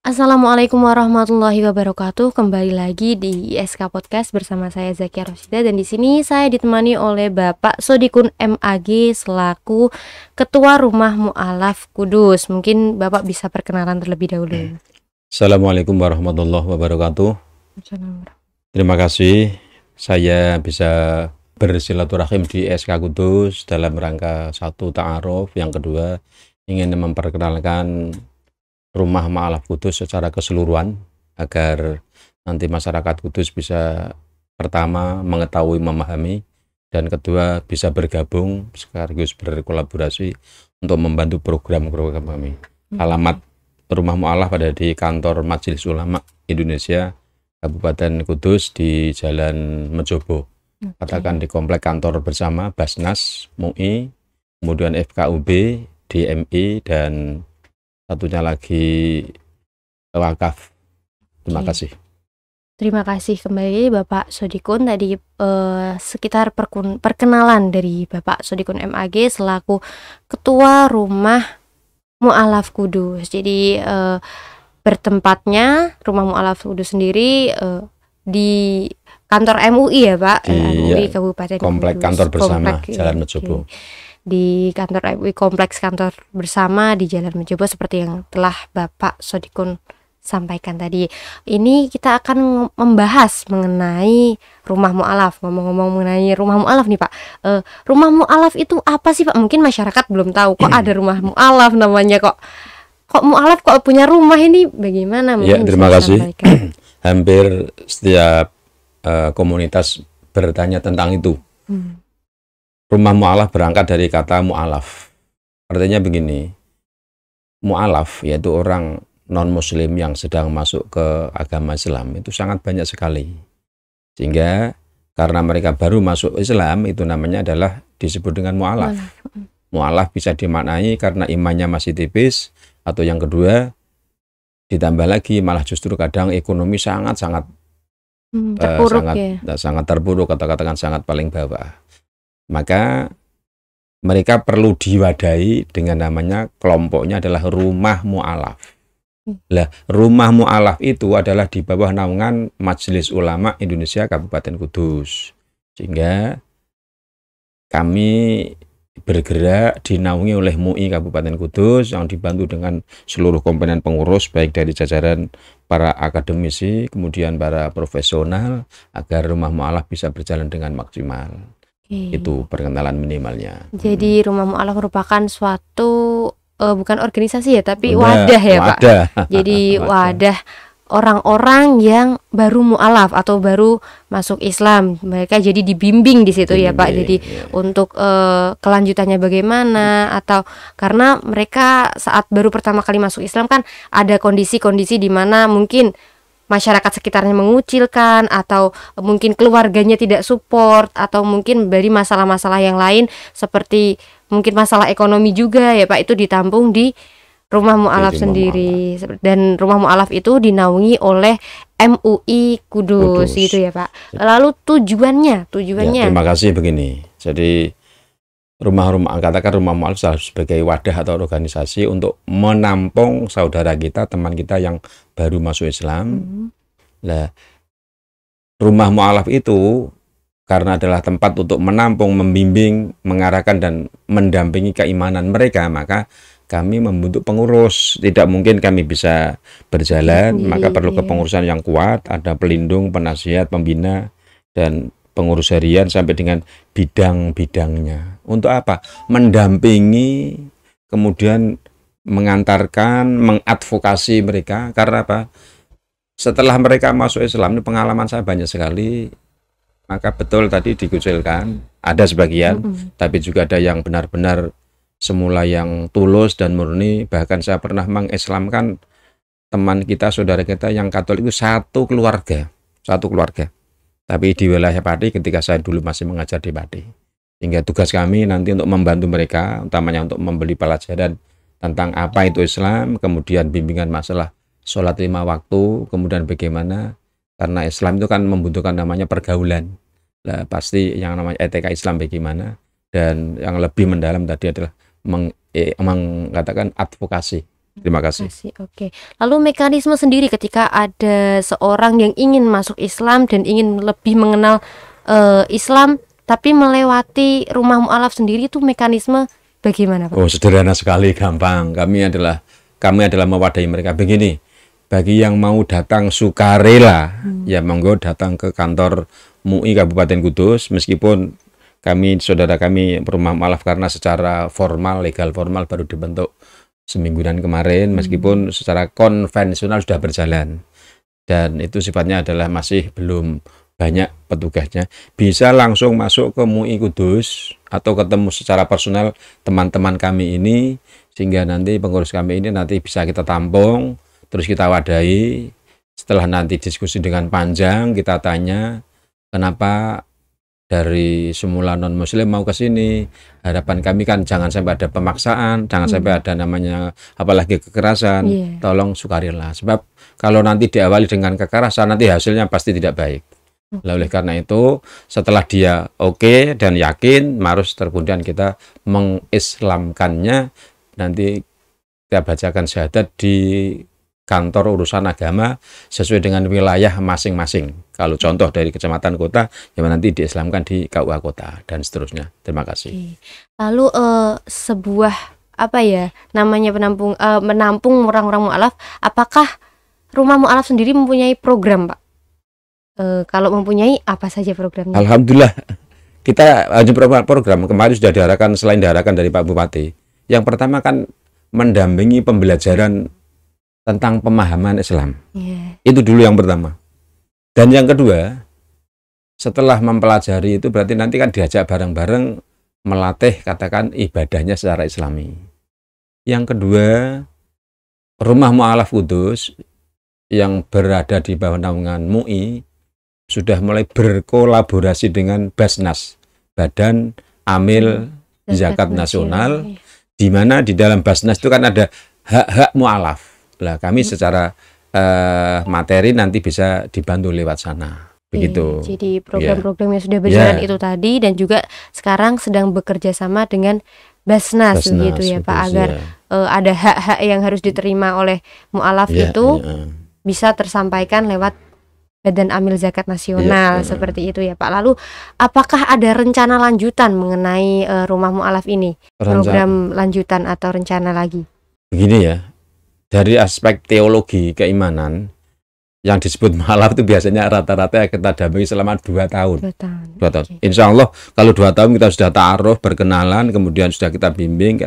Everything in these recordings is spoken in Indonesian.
Assalamualaikum warahmatullahi wabarakatuh. Kembali lagi di ISK Podcast bersama saya Zakia Rosyida, dan di sini saya ditemani oleh Bapak Sodikun MAG selaku Ketua Rumah Mu'alaf Kudus. Mungkin Bapak bisa perkenalan terlebih dahulu. Assalamualaikum warahmatullahi wabarakatuh. Terima kasih saya bisa bersilaturahim di SK Kudus dalam rangka satu ta'aruf, yang kedua ingin memperkenalkan Rumah Mu'alaf Kudus secara keseluruhan agar nanti masyarakat Kudus bisa pertama mengetahui, memahami, dan kedua bisa bergabung sekaligus berkolaborasi untuk membantu program-program kami. Alamat Rumah Mu'alaf ada di kantor Majelis Ulama Indonesia Kabupaten Kudus di Jalan Mejobo. Katakan di komplek kantor bersama Basnas, MUI, kemudian FKUB, DMI, dan satunya lagi wakaf. Terima kasih. Terima kasih kembali Bapak Sodikun. Tadi sekitar perkenalan dari Bapak Sodikun MAG selaku Ketua Rumah Mu'alaf Kudus. Jadi bertempatnya Rumah Mu'alaf Kudus sendiri di kantor MUI ya Pak, MUI Kabupaten Komplek Kudus. Kantor Bersama Komplek, Jalan Mejobo. Di kantor MUI, kompleks kantor bersama di Jalan Mejobo, seperti yang telah Bapak Sodikun sampaikan tadi. Ini kita akan membahas mengenai Rumah Mu'alaf. Ngomong-ngomong mengenai Rumah Mu'alaf nih Pak, Rumah Mu'alaf itu apa sih Pak? Mungkin masyarakat belum tahu kok ada Rumah Mu'alaf namanya, kok mu'alaf kok punya rumah, ini bagaimana? Ya, terima kasih. Hampir setiap komunitas bertanya tentang itu. Rumah Mu'alaf berangkat dari kata mu'alaf. Artinya begini, mu'alaf yaitu orang non-muslim yang sedang masuk ke agama Islam itu sangat banyak sekali. Sehingga karena mereka baru masuk Islam, itu namanya adalah disebut dengan mu'alaf. Mu'alaf bisa dimaknai karena imannya masih tipis, atau yang kedua ditambah lagi malah justru kadang ekonomi sangat-sangat terpuruk, sangat terpuruk, atau katakan sangat paling bawah. Maka mereka perlu diwadahi dengan namanya, kelompoknya adalah Rumah Mu'alaf. Lah, Rumah Mu'alaf itu adalah di bawah naungan Majelis Ulama Indonesia Kabupaten Kudus. Sehingga kami bergerak dinaungi oleh MUI Kabupaten Kudus yang dibantu dengan seluruh komponen pengurus, baik dari jajaran para akademisi, kemudian para profesional, agar Rumah Mu'alaf bisa berjalan dengan maksimal. Itu perkenalan minimalnya. Jadi Rumah Mu'alaf merupakan suatu bukan organisasi ya, tapi wadah ya Pak. Jadi wadah orang-orang yang baru mu'alaf atau baru masuk Islam. Mereka jadi dibimbing di situ ya Pak. Jadi untuk kelanjutannya bagaimana, atau karena mereka saat baru pertama kali masuk Islam kan ada kondisi-kondisi di mana mungkin masyarakat sekitarnya mengucilkan, atau mungkin keluarganya tidak support, atau mungkin dari masalah-masalah yang lain seperti mungkin masalah ekonomi juga ya Pak, itu ditampung di Rumah Mu'alaf sendiri. Dan Rumah Mu'alaf itu dinaungi oleh MUI Kudus gitu ya Pak. Lalu tujuannya? Ya, terima kasih. Begini, jadi katakan Rumah Mu'alaf sebagai wadah atau organisasi untuk menampung saudara kita, teman kita yang baru masuk Islam. Nah, Rumah Mu'alaf itu karena adalah tempat untuk menampung, membimbing, mengarahkan, dan mendampingi keimanan mereka, maka kami membentuk pengurus. Tidak mungkin kami bisa berjalan, maka perlu kepengurusan yang kuat, ada pelindung, penasihat, pembina, dan pengurus harian sampai dengan bidang-bidangnya. Untuk apa? Mendampingi, kemudian mengantarkan, mengadvokasi mereka. Karena apa? Setelah mereka masuk Islam, ini pengalaman saya banyak sekali. Maka betul tadi dikucilkan, ada sebagian, tapi juga ada yang benar-benar semula yang tulus dan murni. Bahkan saya pernah mengislamkan teman kita, saudara kita yang Katolik itu satu keluarga. Tapi di wilayah Pati ketika saya dulu masih mengajar di Pati. Sehingga tugas kami nanti untuk membantu mereka, utamanya untuk memberi pelajaran tentang apa itu Islam, kemudian bimbingan masalah sholat 5 waktu, kemudian bagaimana, karena Islam itu kan membutuhkan namanya pergaulan. Nah, pasti yang namanya etika Islam bagaimana, dan yang lebih mendalam tadi adalah mengatakan advokasi. Terima kasih. Oke. Lalu mekanisme sendiri ketika ada seorang yang ingin masuk Islam dan ingin lebih mengenal Islam, tapi melewati rumah mu'alaf sendiri, itu mekanisme bagaimana, Pak? Oh, sederhana sekali, gampang. Kami adalah mewadahi mereka begini. Bagi yang mau datang sukarela, ya monggo datang ke kantor MUI Kabupaten Kudus, meskipun saudara kami rumah mu'alaf karena secara legal formal baru dibentuk semingguan kemarin, meskipun secara konvensional sudah berjalan, dan itu sifatnya adalah masih belum banyak petugasnya, bisa langsung masuk ke MUI Kudus atau ketemu secara personal teman-teman kami ini, sehingga nanti pengurus kami ini nanti bisa kita tampung, terus kita wadahi. Setelah nanti diskusi dengan panjang, kita tanya kenapa dari semula non muslim mau ke sini. Harapan kami kan jangan sampai ada pemaksaan, jangan sampai ada namanya apalagi kekerasan. Tolong sukarela, sebab kalau nanti diawali dengan kekerasan nanti hasilnya pasti tidak baik. Oleh karena itu, setelah dia oke dan yakin, harus kemudian kita mengislamkannya. Nanti kita bacakan syahadat di kantor urusan agama sesuai dengan wilayah masing-masing. Kalau contoh dari kecamatan kota, ya nanti diislamkan di KUA kota dan seterusnya. Terima kasih. Lalu sebuah namanya menampung orang-orang mu'alaf, apakah rumah mu'alaf sendiri mempunyai program, Pak? Kalau mempunyai, apa saja programnya? Alhamdulillah, kita hanya program kemarin sudah diarahkan, selain diarahkan dari Pak Bupati. Yang pertama kan mendampingi pembelajaran tentang pemahaman Islam. Itu dulu yang pertama. Dan yang kedua, setelah mempelajari itu berarti nanti kan diajak bareng-bareng melatih katakan ibadahnya secara Islami. Yang kedua, rumah mu'alaf Kudus yang berada di bawah naungan MUI sudah mulai berkolaborasi dengan Basnas, Badan Amil Zakat Nasional, di mana di dalam Basnas itu kan ada hak-hak mu'alaf. Lah kami secara materi nanti bisa dibantu lewat sana. Begitu. Jadi program-program yang sudah berjalan itu tadi, dan juga sekarang sedang bekerja sama dengan Basnas begitu ya Pak, agar ada hak-hak yang harus diterima oleh mu'alaf itu bisa tersampaikan lewat Badan Amil Zakat Nasional, seperti itu ya Pak. Lalu apakah ada rencana lanjutan mengenai rumah mu'alaf ini? Program lanjutan atau rencana lagi? Begini ya, dari aspek teologi keimanan, yang disebut mu'alaf itu biasanya rata-rata kita dampingi selama 2 tahun. 2 tahun. Insya Allah kalau 2 tahun kita sudah ta'aruf, berkenalan, kemudian sudah kita bimbing,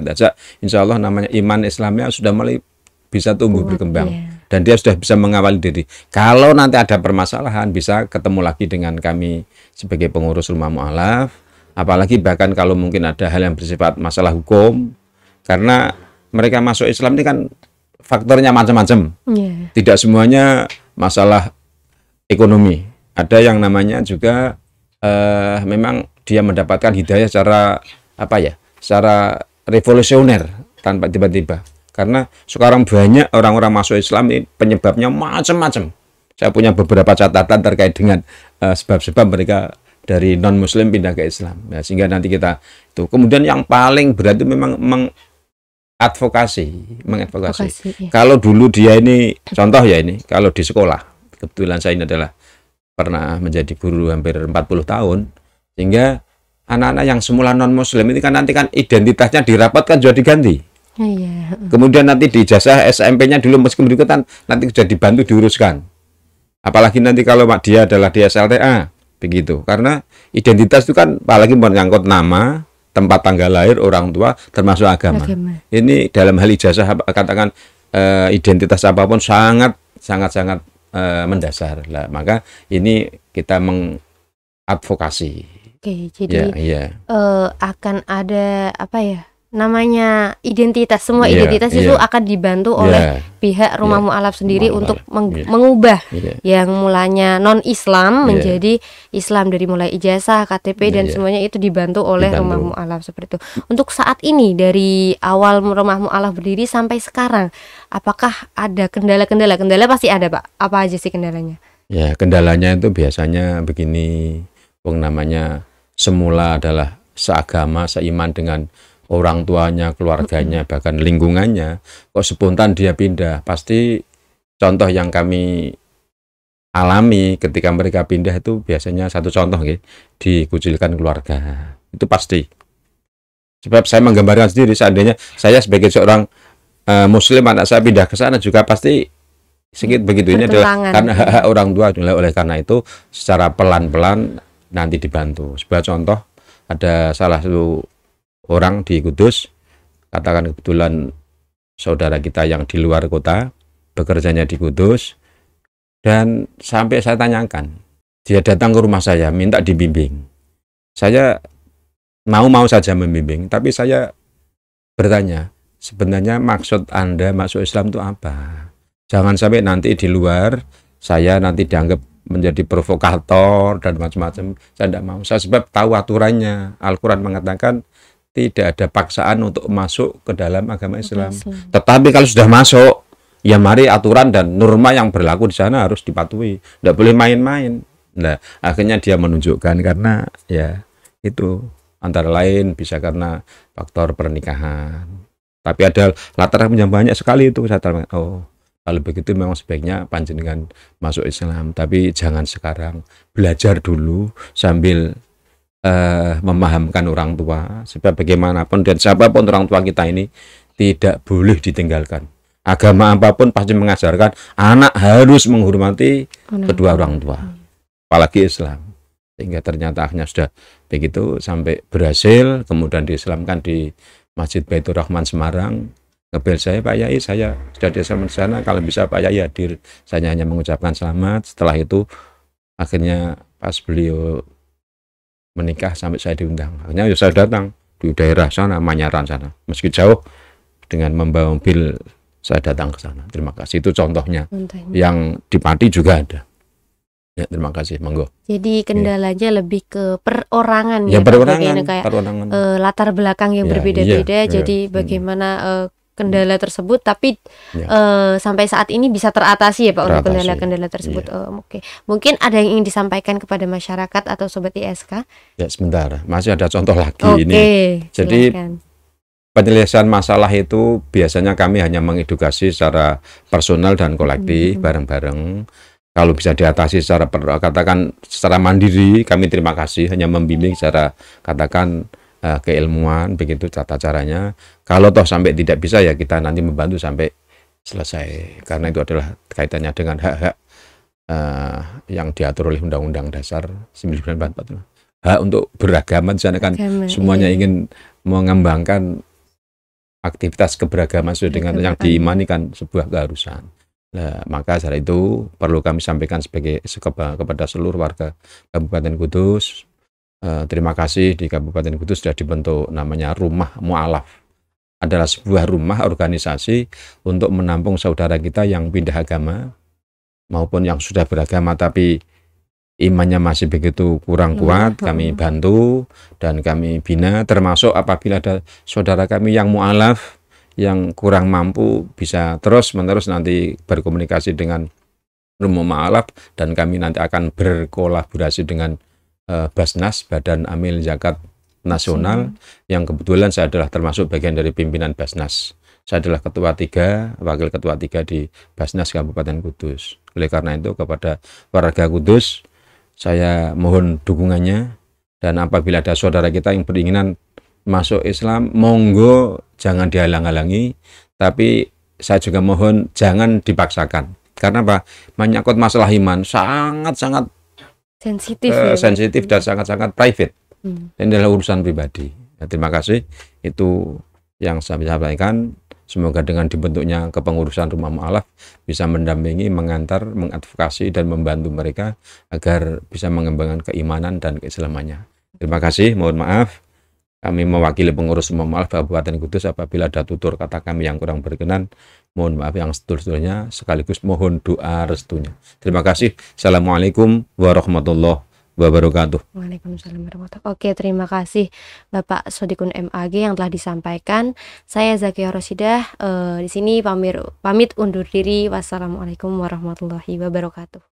insya Allah namanya iman Islamnya sudah mulai bisa tumbuh berkembang. Dan dia sudah bisa mengawali diri. Kalau nanti ada permasalahan, bisa ketemu lagi dengan kami sebagai pengurus rumah mu'alaf. Apalagi bahkan kalau mungkin ada hal yang bersifat masalah hukum. Karena mereka masuk Islam ini kan faktornya macam-macam. Tidak semuanya masalah ekonomi. Ada yang namanya juga memang dia mendapatkan hidayah secara secara revolusioner tanpa tiba-tiba. Karena sekarang banyak orang-orang masuk Islam ini penyebabnya macam-macam. Saya punya beberapa catatan terkait dengan sebab-sebab mereka dari non-muslim pindah ke Islam. Ya, sehingga nanti kita itu. Kemudian yang paling berat itu memang mengadvokasi. Kalau dulu dia ini, contoh ya ini, kalau di sekolah, kebetulan saya ini adalah pernah menjadi guru hampir 40 tahun, sehingga anak-anak yang semula non-muslim ini kan nanti kan identitasnya dirapatkan juga diganti. Kemudian nanti di ijazah SMP-nya dulu meskipun berikutan nanti sudah dibantu diuruskan. Apalagi nanti kalau dia adalah di SLTA, begitu. Karena identitas itu kan apalagi menyangkut nama, tempat tanggal lahir, orang tua, termasuk agama. Ini dalam hal ijazah katakan identitas apapun sangat mendasar lah. Maka ini kita mengadvokasi. Oke, jadi akan ada namanya identitas, semua identitas itu akan dibantu oleh pihak rumah mu'alaf sendiri untuk mengubah yang mulanya non-Islam menjadi Islam, dari mulai ijazah, KTP dan semuanya itu dibantu oleh rumah mu'alaf seperti itu. Untuk saat ini dari awal rumah mu'alaf berdiri sampai sekarang, apakah ada kendala-kendala? Kendala pasti ada Pak. Apa aja sih kendalanya? Ya, kendalanya itu biasanya begini, namanya semula adalah seagama, seiman dengan orang tuanya, keluarganya, bahkan lingkungannya, kok spontan dia pindah. Pasti contoh yang kami alami ketika mereka pindah itu biasanya satu contoh dikucilkan keluarga. Itu pasti. Sebab saya menggambarkan sendiri, seandainya saya sebagai seorang muslim, anak saya pindah ke sana juga pasti sedikit begitu. Ini adalah karena hak orang tua. Oleh karena itu secara pelan-pelan nanti dibantu. Sebagai contoh, ada salah satu orang di Kudus, katakan kebetulan saudara kita yang di luar kota, bekerjanya di Kudus, dan sampai saya tanyakan, dia datang ke rumah saya minta dibimbing. Saya mau saja membimbing, tapi saya bertanya, sebenarnya maksud Anda masuk Islam itu apa? Jangan sampai nanti di luar saya nanti dianggap menjadi provokator dan macam-macam. Saya tidak mau. Saya sebab tahu aturannya. Al-Quran mengatakan tidak ada paksaan untuk masuk ke dalam agama Islam. Tetapi kalau sudah masuk, ya mari aturan dan norma yang berlaku di sana harus dipatuhi. Tidak boleh main-main. Nah, akhirnya dia menunjukkan karena ya itu antara lain bisa karena faktor pernikahan. Tapi ada latar yang banyak sekali itu. Saya tahu, oh, kalau begitu memang sebaiknya panjenengan masuk Islam. Tapi jangan sekarang, belajar dulu sambil memahamkan orang tua. Sebab bagaimanapun dan siapapun orang tua kita ini tidak boleh ditinggalkan. Agama apapun pasti mengajarkan anak harus menghormati kedua orang tua, apalagi Islam. Sehingga ternyata akhirnya sudah begitu sampai berhasil, kemudian diislamkan di Masjid Baitur Rahman Semarang. Ngebel saya, Pak Yai, saya sudah diislamkan di sana, kalau bisa Pak Yai hadir. Saya hanya mengucapkan selamat. Setelah itu akhirnya pas beliau menikah sampai saya diundang. Akhirnya ya saya datang di daerah sana, Manyaran sana, meski jauh, dengan membawa mobil. Saya datang ke sana. Terima kasih. Itu contohnya. Yang di Pati juga ada. Ya, terima kasih. Monggo. Jadi kendalanya lebih ke perorangan ya, perorangan. Latar belakang yang berbeda-beda. Jadi bagaimana kendala tersebut, tapi sampai saat ini bisa teratasi ya Pak untuk kendala-kendala tersebut. Oke. Mungkin ada yang ingin disampaikan kepada masyarakat atau sobat ISK? Ya, sebentar. Masih ada contoh lagi ini. Jadi silakan. Penyelesaian masalah itu biasanya kami hanya mengedukasi secara personal dan kolektif bareng-bareng. Kalau bisa diatasi secara katakan secara mandiri, kami terima kasih, hanya membimbing secara katakan keilmuan, begitu tata caranya. Kalau toh sampai tidak bisa ya kita nanti membantu sampai selesai. Karena itu adalah kaitannya dengan hak-hak yang diatur oleh Undang-Undang Dasar 1945. Hak untuk beragama di sana kan semuanya ingin mengembangkan aktivitas keberagaman sesuai dengan yang diimani kan sebuah keharusan. Nah, maka saat itu perlu kami sampaikan kepada seluruh warga Kabupaten Kudus. Terima kasih, di Kabupaten Kudus sudah dibentuk namanya Rumah Mu'alaf. Adalah sebuah rumah organisasi untuk menampung saudara kita yang pindah agama maupun yang sudah beragama tapi imannya masih begitu kurang kuat. Kami bantu dan kami bina, termasuk apabila ada saudara kami yang mu'alaf, yang kurang mampu, bisa terus-menerus nanti berkomunikasi dengan Rumah Mu'alaf, dan kami nanti akan berkolaborasi dengan Basnas, Badan Amil Zakat Nasional, yang kebetulan saya adalah termasuk bagian dari pimpinan Basnas. Saya adalah ketua 3, wakil ketua 3 di Basnas Kabupaten Kudus. Oleh karena itu kepada warga Kudus, saya mohon dukungannya, dan apabila ada saudara kita yang beringinan masuk Islam, monggo jangan dihalang-halangi, tapi saya juga mohon jangan dipaksakan. Karena apa? Menyangkut masalah iman sangat-sangat sensitif dan sangat-sangat private. Dan adalah urusan pribadi. Ya, terima kasih. Itu yang saya sampaikan. Semoga dengan dibentuknya kepengurusan Rumah Mu'alaf bisa mendampingi, mengantar, mengadvokasi, dan membantu mereka agar bisa mengembangkan keimanan dan keislamannya. Terima kasih, mohon maaf. Kami mewakili pengurus Rumah Mu'alaf Kabupaten Kudus. Apabila ada tutur kata kami yang kurang berkenan, mohon maaf yang setul-tulnya, sekaligus mohon doa restunya. Terima kasih. Assalamualaikum warahmatullahi wabarakatuh. Waalaikumsalam warahmatullahi wabarakatuh. Oke, terima kasih Bapak Sodikun MAG yang telah disampaikan. Saya Zakia Rosidah di sini pamit undur diri. Wassalamualaikum warahmatullahi wabarakatuh.